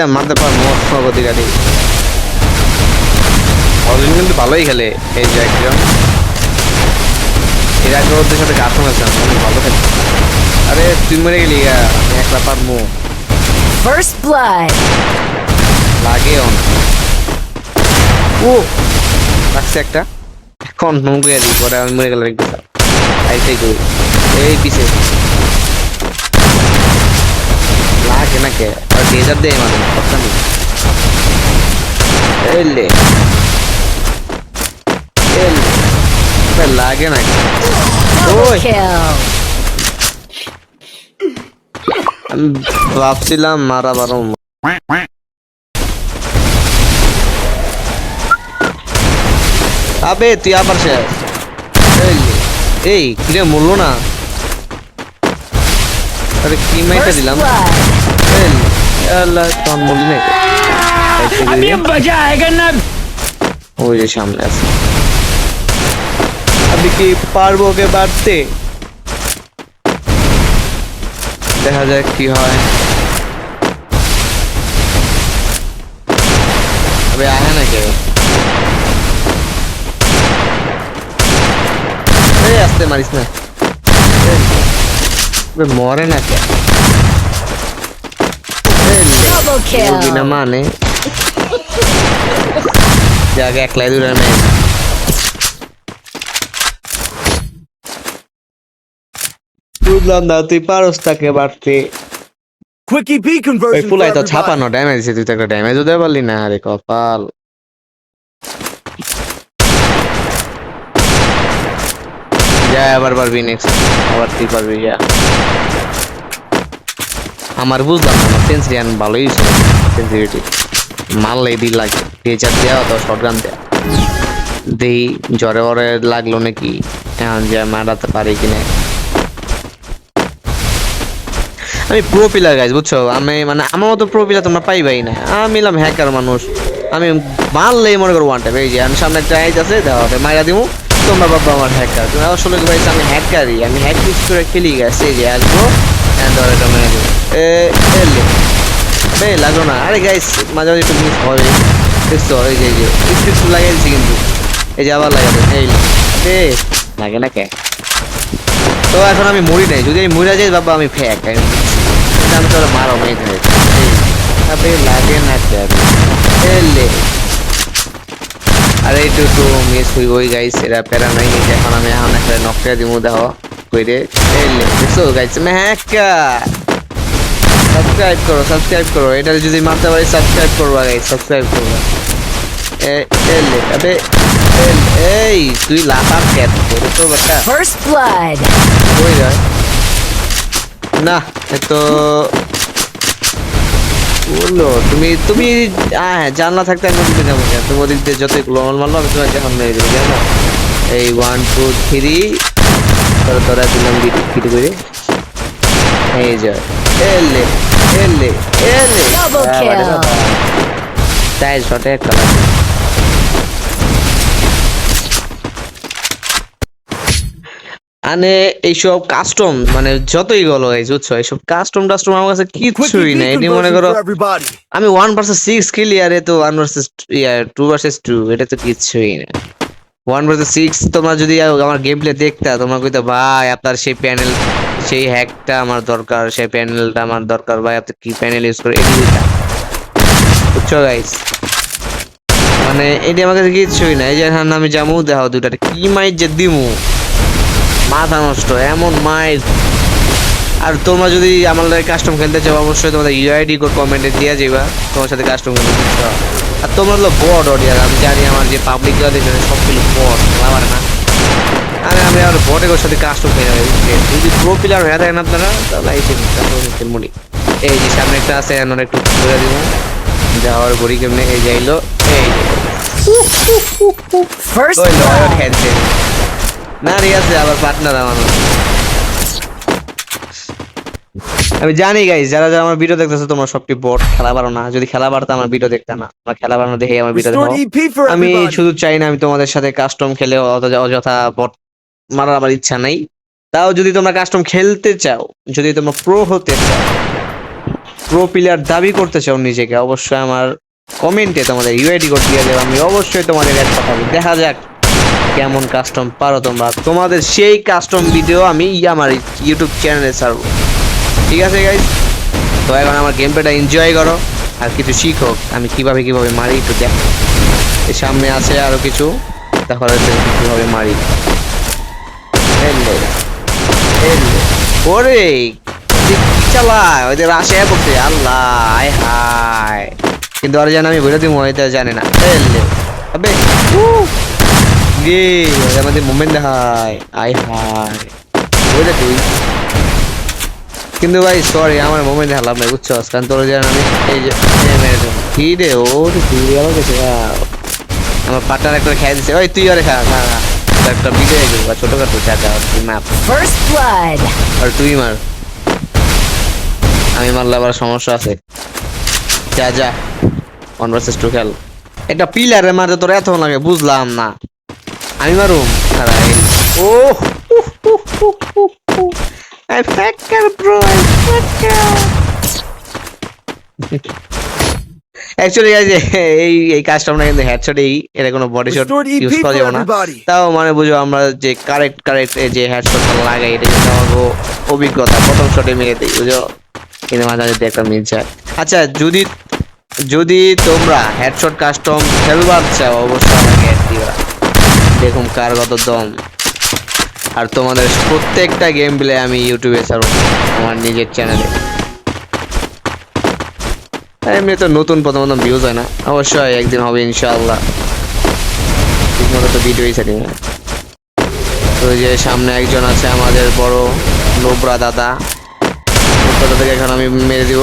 মারতে পার মোট গতি গাড়ি অরিজিন কিন্তু ভালোই খেলে এই যে একজন এর আগে ওদের সাথে কাস্টম আছে অনেক ভালো খেলে আরে তুই মরে গেলি আমি একলা পারবো First blood. লাগে ও লাগছে একটা এখন নৌকে দিই পরে আমি মরে গেলাম একটু আইসাই করি এই পিছে লাগে না কে আর ডেজার দেয় মানে কথা নেই এলে লাগে না Double kill. আমি ভাবছিলাম মারা বারো আবে তুই আবার শেষ এই কিরে মরলো না আরে কি মাইটা First দিলাম blood. আল্লাহ তখন বলি না ওই যে সামনে আছে আমি কি পারবো ওকে বাড়তে দেখা যাক কি হয় আবে আহে না কেউ আসতে মারিস না মরে না কে Double kill. বিনা মানে জায়গা একলাই দূরে নেই বুঝলাম না তুই পারস তাকে বাড়তে Quickie B ওই conversion for ফুলাই তো everybody. ছাপানো ড্যামেজ দিছে তুই তো একটা ড্যামেজও দেওয়া পারলি না আরে কপাল যা আবার পারবি নেক্সট আবার তুই পারবি যা আমার বুঝলাম না আমার সেন্সিয়ান ভালোই ছিল সেন্সিটিভিটি মারলেই দিল লাগে টিচার দেওয়া তো শর্ট গান দেওয়া দেই জ্বরে ওরে লাগলো নাকি এখন যে মারাতে পারি কিনা আমি প্রো প্লেয়ার গাইজ বুঝছো আমি মানে আমার মতো প্রো প্লেয়ার তোমরা পাইবাই না আমি এলাম হ্যাকার মানুষ আমি মারলেই মনে করো ওয়ান টাইম এই যে আমি সামনে একটা আইজ আছে দেওয়া মাইরা দিব তোমরা বাবা আমার হ্যাকার তুমি আসলে ভাই আমি হ্যাকারই আমি হ্যাক ইউজ করে খেলি গেছে এই যে আসবো ধরে এটা মেরে দেবো লাগলো না আরে গাইস মাঝে মাঝে একটু মিস হবে দেখছো এই যে একটু লাগাই দিচ্ছি কিন্তু এই যে আবার লাগাবে এই লাগে না কে তো এখন আমি মরি নাই যদি আমি মরে যাই বাবা আমি ফ্যাক আমি তো মারো মেয়ে লাগে না এলে আরে একটু তো মিস হইব ওই গাইস এরা প্যারা নাই এখন আমি এখন একটা নকটা দিব দেখো কইরে এলে দেখছো গাইস আমি হ্যাকার সাবস্ক্রাইব করো এটা যদি মারতে পারি সাবস্ক্রাইব করবা গাইস সাবস্ক্রাইব করবা এলে আবে এই তুই লাফার ক্যাট করে তো বাটা First blood. কই যায় না এত বললো তুমি হ্যাঁ জানলা থাকতে আমি ওদিকে যাবো না তুমি ওদিক দিয়ে যতই গ্লোবাল মারলো আমি তোমাকে এখন মেরে দেবো জানো এই 1 2 3 তোরা দিলাম গিটি করে এই যে এলে Double kill. তাই শটে একটা মানে এইসব কাস্টম মানে যতই গলো বুঝছো এইসব কাস্টম আমার কাছে কিছুই Quickie না B এটি মনে conversion করো for everybody. আমি 1 vs 6 খেলি আর এ তো 1 vs 2 vs 2 এটা তো কিছুই না 1 vs 6 তোমরা যদি আমার গেম প্লে দেখতা তোমরা কইতা ভাই আপনার সেই প্যানেল সেই হ্যাকটা আমার দরকার সেই প্যানেলটা আমার দরকার ভাই আপনি কি প্যানেল ইউজ করে এটি দিতা বুঝছো গাইস মানে এটি আমার কাছে কিছুই না এই যে আমি যাবো দেখো দুটাতে কি মাইট যে দিমু মাথা নষ্ট এমন মাইট আর তোমরা যদি আমার লাগে কাস্টম খেলতে চাও অবশ্যই তোমাদের ইউআইডি কোড কমেন্টে দিয়ে যাবা তোমার সাথে কাস্টম খেলতে আর তোমরা হলো বট অডিয়ার আমি জানি আমার যে পাবলিক দেখে সবগুলো বট আমার না আমি আর বটের সাথে কাস্টম খেলে যদি প্রো প্লেয়ার হয়ে থাকেন আপনারা তাহলে এই খেলমুনি এই যে সামনে একটা আছে এনার একটু ঘুরে দিব যাওয়ার বড়ি কেমনে এই যাইলো এই First ওই লয় blood. খেলছে না রে আছে আবার পার্টনার আমার আমি জানি গাইস যারা যারা আমার ভিডিও দেখতেছো তোমরা সবটি বট খেলা পারো না যদি খেলা পারতো আমার ভিডিও দেখতে না আমার খেলা পারো দেখে আমার ভিডিও Restore দেখো EP for আমি everybody. শুধু চাই না আমি তোমাদের সাথে কাস্টম খেলে অযথা বট মারার আমার ইচ্ছা নাই তাও যদি তোমরা কাস্টম খেলতে চাও যদি তোমরা প্রো হতে চাও প্রো প্লেয়ার দাবি করতে চাও নিজেকে, অবশ্যই আমার কমেন্টে তোমাদের ইউআইডি কোড দিয়ে দেবো, আমি অবশ্যই তোমাদের অ্যাড পাঠাবো। দেখা যাক কেমন কাস্টম পারো তোমরা। তোমাদের সেই কাস্টম ভিডিও আমি আমার ইউটিউব চ্যানেলে ছাড়বো। ঠিক আছে গাইজ, তো এখন আমার গেম প্লেটা এনজয় করো আর কিছু শিখো আমি কিভাবে কিভাবে মারি একটু দেখো। এর সামনে আছে আরো কিছু, তাহলে দেখো কিভাবে মারি। ওরে কি চালায় ওদের আসে করতে, আল্লাহ আয় হায়, কিন্তু আর জানি আমি বলে দিব এটা জানে না। আবে গে আমাদের মুভমেন্ট দেখায়, আয় হায় ওইটা তুই, কিন্তু ভাই সরি আমার মুভমেন্ট দেখালাম না বুঝছো, কারণ তোর জান আমি এই যে কি রে ও তুই গেল গেছে আমার পার্টনার একটা খেয়ে দিচ্ছে। ওই তুই আরে খা খা খা। একটা ভিডিও বা ছোটখাটো চাচা ম্যাপ First blood. আর তুই মার, আমি মারলে আবার সমস্যা আছে। যা যা 1 vs 2 খেল। একটা পিলারে মারতে তোর এত লাগে বুঝলাম না, আমি মারুম। ও I factor bro, I factor. Actually এই কাস্টমটা কিন্তু হেডশটেই, এটা কোনো body shot Restored EP use করা for যাবে না। everybody. তাও মানে বুঝো আমরা যে কারেক্ট যে হেডশটটা লাগাই এটা কিন্তু আমার অভিজ্ঞতা, প্রথম শটে মেরে দিই বুঝো, কিন্তু মাঝে মাঝে একটা মিস যায়। আচ্ছা যদি তোমরা হেডশট কাস্টম খেলবার চাও অবশ্যই আমাকে অ্যাড দিবা, দেখুন কার কত দম। আর তোমাদের প্রত্যেকটা গেম প্লে আমি ইউটিউবে ছাড়বো আমার নিজের চ্যানেলে। এমনি তো নতুন প্রথম ভিউজ হয় না, অবশ্যই একদিন হবে ইনশাআল্লাহ, ঠিকমতো তো ভিডিওই ছাড়ি না। তো ওই যে সামনে একজন আছে আমাদের বড় নোবরা দাদা, দাদাকে এখন আমি মেরে দিব।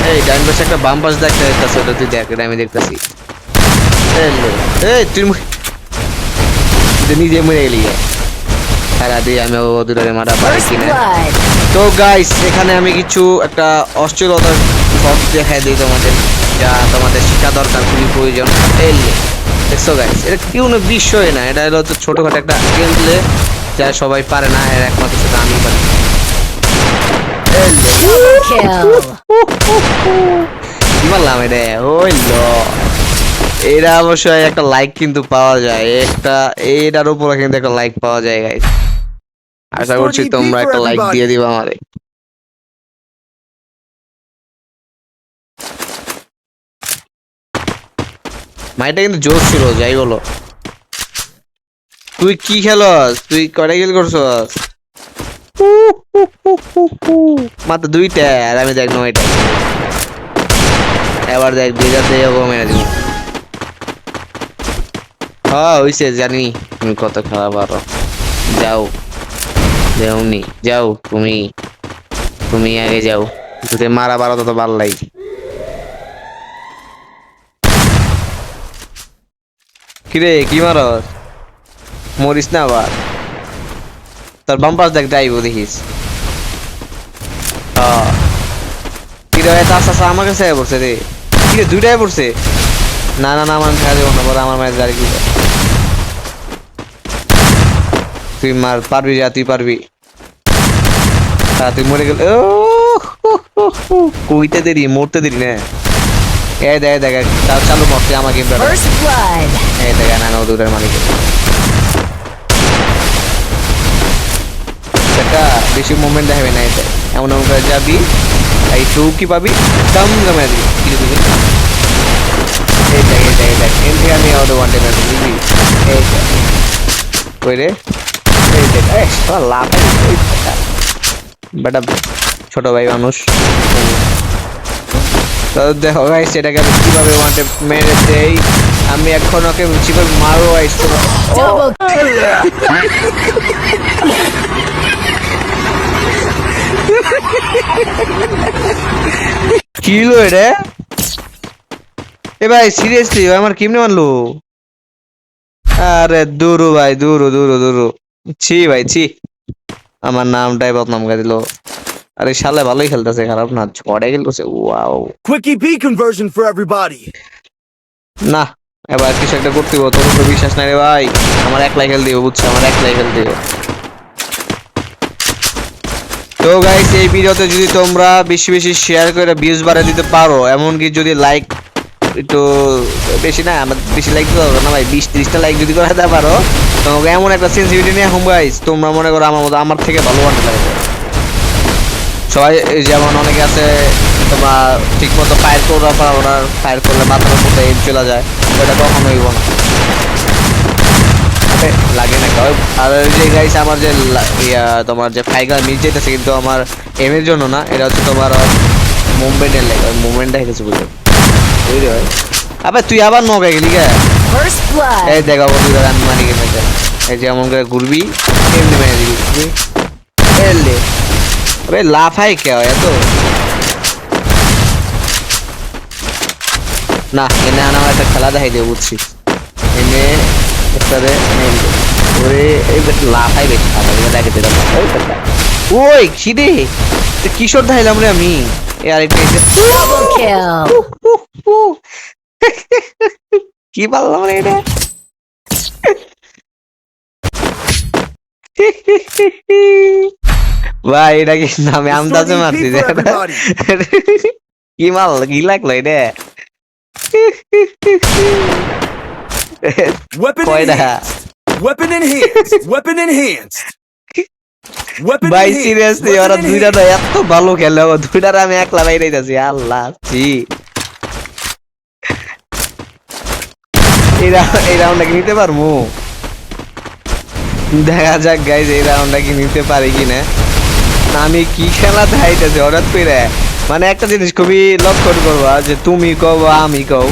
এই ডাইন পাশে একটা বাম পাশ দেখতে দেখতেছে, ওটা তুই দেখ, এটা আমি দেখতেছি। এই তুই নিজে মরে গেলি সারা দিয়ে, আমি দুটারে মারা পারি First কিনা। blood. তো গাইস এখানে আমি কিছু একটা অশ্লীলতার শট দেখাই দিই তোমাদের, যা তোমাদের শেখা দরকার, খুবই প্রয়োজন। দেখছো গাইস, এটা কি কোনো বিষয় না, এটা হলো তো ছোটখাটো একটা গেম প্লে যা সবাই পারে না, এর একমাত্র শুধু আমি পারি। Double kill. কি বললাম এটা হইলো, এটা অবশ্যই একটা লাইক কিন্তু পাওয়া যায়, একটা এটার উপরে কিন্তু একটা লাইক পাওয়া যায় গাইস। আশা করছি তোমরা একটা লাইক দিয়ে দিবা আমারে। মাইটা কিন্তু জোর ছিল, যাই বলো। তুই কি খেলস, তুই কয়টা কিল করছস? মাত্র 2টা, আর আমি দেখ 9টা। এবার দেখ 2000 দিয়ে মেরে দিব। হ্যাঁ হইছে, জানি তুমি কত খেলা পারো। যাও দেওনি, যাও তুমি আগে যাও, যদি মারা পারো তত পারলাই। কিরে কি মারস, মরিস না আবার, তোর বাম পাশ দেখ যাইবো দেখিস। কিরে চাষা আমার কাছে পড়ছে রে, কিরে 2টায় পড়ছে। না না না আমার খেলা দেবো না, পরে আমার মায়ের গাড়ি দিবে। তুই মার পারবি, যা তুই পারবি। তুই মরে গেল, কইতে দেরি মরতে দেরি না। এই দেখ দেখ চালু মরতে আমাকে First blood. এই দেখ না দুটার মালিক একটা বেশি মুভমেন্ট দেখাবে না, এটা এমন এমন করে যাবি, এই টু কি পাবি দাম জমা দিবি। এই দেখ এর থেকে আমি আউট ওয়ান টাইম বুঝবি। এই দেখ কই রে, এই দেখ লাভ বেটা, ছোট ভাই মানুষ। তো দেখো গাইস এটাকে আমি কিভাবে ওয়ান টাইম মেরে দেই, আমি এখন ওকে কিভাবে মারো গাইস। Double. কি হলো এটা? এ ভাই সিরিয়াসলি আমার কেমনে মারলো? আরে দুরু ভাই, দুরু ছি ভাই ছি, আমার নামটাই বদনাম করে দিল। আরে শালা ভালোই খেলতেছে, খারাপ না, ছড়ে খেলতেছে। Wow, Quick EP conversion for everybody. না এবার কিছু একটা করতে হবে, তোর তো বিশ্বাস নাই রে ভাই, আমার একলাই খেল দিও বুঝছো, আমার একলাই খেল দিও। তো গাইস এই ভিডিওতে যদি তোমরা বেশি বেশি শেয়ার করে ভিউজ বাড়িয়ে দিতে পারো, এমনকি যদি লাইক একটু বেশি না, আমার বেশি লাইক দিতে হবে না ভাই, 20-30টা লাইক যদি করে দিতে পারো, তোমাকে এমন একটা সেন্সিটিভিটি নিয়ে হোম গাইস, তোমরা মনে করো আমার মতো আমার থেকে ভালো বানাতে পারবে। সবাই যেমন অনেকে আছে তোমার ঠিক মতো ফায়ার করতে পারো না, ফায়ার করলে মাথার মধ্যে এম চলে যায়, ওটা কখনো হইব না। লাগে না কাউ। আর যে গাইস আমার যে তোমার যে ফাইগার মিল যেতেছে, কিন্তু আমার এম এর জন্য না, এটা হচ্ছে তোমার মুভমেন্টের লাগে, মুভমেন্টটা হেঁটেছে বুঝলো, বুঝলি ভাই। আবার তুই আবার নৌকা গেলি কে? First blood. এই দেখা বন্ধু, আমি মারি গেলে এই যে এমন করে ঘুরবি, এমনি মেরে দিবি বুঝলি? এলে আরে লাফাই কে হয় এত? না এনে আমার একটা খেলা দেখাই দেবো বুঝছি, এনে ওরে এই লাফাই বেশি খারাপ দেখে দিলাম। ওই খিদে কিশোর ধাইলাম রে আমি। এ আরেকটা Double kill. কি পারলাম রে এটা? ভাই এটা কি নামে আমদাজে মারছি for everybody. কি মাল কি লাগলো এটা? Weapon কয়টা? enhanced. Weapon enhanced. Weapon enhanced. Weapon ভাই enhanced. সিরিয়াসলি Weapon ওরা দুইটা enhanced. এত ভালো খেলে, দুইটার আমি একলা বাইরে যাচ্ছি। আল্লাহ জি এই রাউন্ডটা কি নিতে পারবো? দেখা যাক গাইজ এই রাউন্ডটা কি নিতে পারি কিনা। আমি কি খেলা দেখাইতেছি হঠাৎ করে, মানে একটা জিনিস খুবই লক্ষ্য করবা, যে তুমি কও বা আমি কও,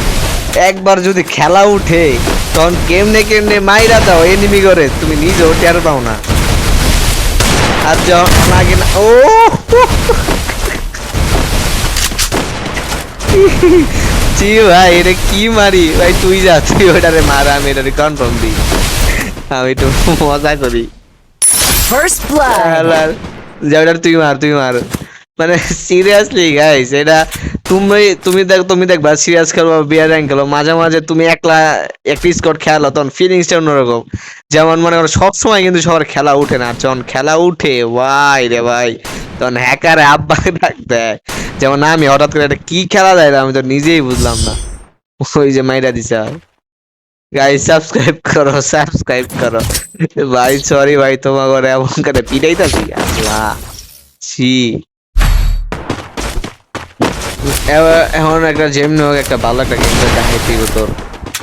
একবার যদি খেলা উঠে তখন কেমনে কেমনে মাইরা দাও এনিমি করে, তুমি নিজেও টের পাও না। আর যখন লাগে না ও জি ভাই এটা কি মারি ভাই, তুই যা, তুই ওটারে মার, আমি এটারে কনফার্ম দিই, আমি একটু মজা করি। First blood. যেটা তুই মার তুই মার, মানে সিরিয়াসলি গাইস এটা তুমি দেখবা সিরিয়াস খেলো বিয়ার র্যাঙ্ক খেলো, মাঝে মাঝে তুমি একলা একটা স্কোয়াড খেলো, তখন ফিলিংসটা অন্যরকম। যেমন মনে করো সব সময় কিন্তু সবার খেলা উঠে না, যখন খেলা উঠে ভাই রে ভাই, তখন হ্যাকারে আব্বা ডাক দেয়। যেমন আমি হঠাৎ করে একটা কি খেলা দেয় আমি তো নিজেই বুঝলাম না, ওই যে মাইরা দিছে। গাইস সাবস্ক্রাইব করো ভাই, সরি ভাই তোমার ঘরে এমন করে পিটাইতাছি আল্লাহ ছি। এখন একটা জেম হোক, একটা ভালো একটা গেম দেখাইছি তোর,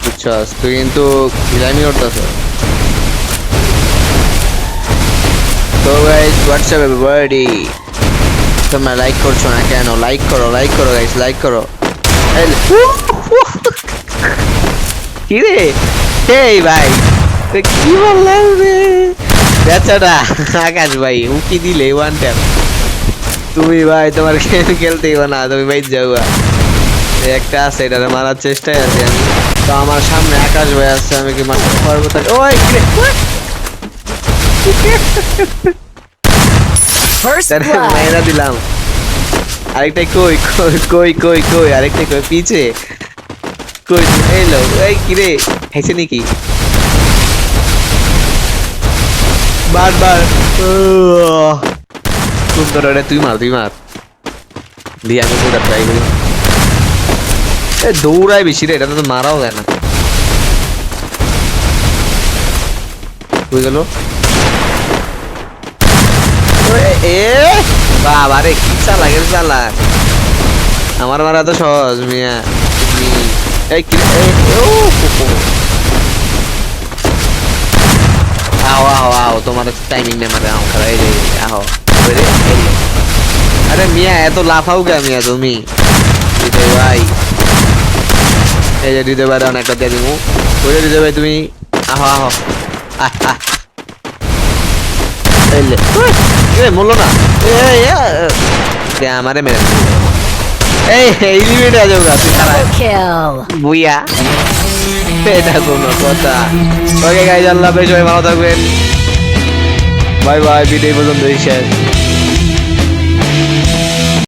বুঝছস? তুই কিন্তু খিলামি করতেছ। তো গাইস হোয়াটসঅ্যাপ এভরিবডি, তোমরা লাইক করছো না কেন? লাইক করো গাইস, লাইক করো। কি রে এই ভাই কি বললাম রে বেচারা আকাশ ভাই, উকি দিলে ওয়ান ট্যাপ। তুমি ভাই তোমার গেম খেলতেই না, তুমি ভাই যাওয়া একটা আছে, এটা মারার চেষ্টায় আছি আমি। তো আমার সামনে আকাশ ভাই আছে, আমি কি মারতে পারবো তাকে? ওই First মাইরা blood. দিলাম। আরেকটা কই কই কই কই কই আরেকটা কই পিছে কই এলো, এই কি রে হেসে নাকি? বারবার সুন্দর, এটা তুই মার দিয়ে আমি পুরো ট্রাই করি। দৌড়ায় বেশি রে, এটা তো মারাও যায় না। বুঝে গেল এ বাবা রে, কি চালা আমার মারা তো সহজ মিয়া। এই কি আও তোমার টাইমিং নেই মারে, আও খারাপ এই আও আরে মিয়া এত লাফাও কে মিয়া তুমি? হৃদয় ভাই এই যে হৃদয় ভাই অনেকটা দিয়ে দিবো, বলে হৃদয় ভাই তুমি আহো মরলো না আমারে মেরে এই লিমিটে আছে তুই খারাপ Double kill. বুইয়া, এটা কোনো কথা? ওকে গাইজ আল্লাহ হাফেজ, সবাই ভালো থাকবেন, বাই বাই, ভিডিও পর্যন্ত শেষ।